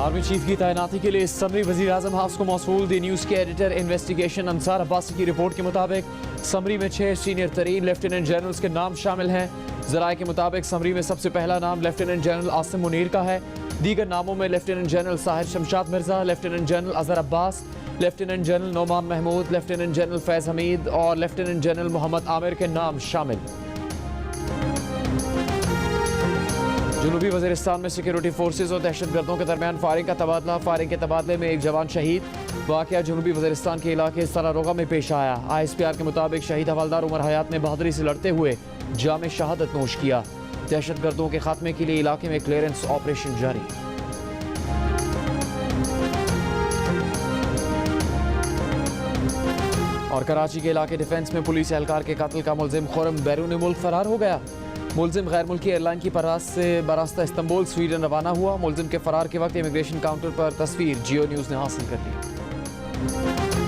Army chief की तैनाती के लिए समरी वज़ीर आज़म हाउस को मौसूल दी न्यूज़ के एडिटर इन्वेस्टिगेशन अंसार अब्बासी की रिपोर्ट के मुताबिक समरी में 6 सीनियर तरीन लेफ्टिनेंट जनरल्स के नाम शामिल हैं। ज़राए के मुताबिक समरी में सबसे पहला नाम लेफ्टिनेंट जनरल आसिम मुनीर का है। दीगर नामों में lieutenant general Sahir Shamshad Mirza, lieutenant general Azhar Abbas, lieutenant general Noman Mahmood, lieutenant general Faiz Hamid और लेफ्टिनेंट जनरल मोहम्मद आमिर के नाम शामिल। जनूबी वज़ीरिस्तान में सिक्योरिटी फोर्सेज और दहशतगर्दों के दरमियान फायरिंग का तबादला। फायरिंग के तबादले में एक जवान शहीद। वाक़या जनूबी वज़ीरिस्तान के इलाके सरारोगा में पेश आया। ISPR के मुताबिक शहीद हवलदार उमर हयात ने बहादुरी से लड़ते हुए जाम शहादत नोश किया। दहशतगर्दों के खात्मे के लिए इलाके में क्लियरेंस ऑपरेशन जारी। और कराची के इलाके डिफेंस में पुलिस एहलकार के कत्ल का मुलजिम खुरम बैरून मुल्क फरार हो गया। मुलजिम गैर मुल्की एयरलाइन की परास से बरास्ता इस्तांबुल स्वीडन रवाना हुआ। मुलजिम के फरार के वक्त इमिग्रेशन काउंटर पर तस्वीर जियो न्यूज़ ने हासिल कर ली।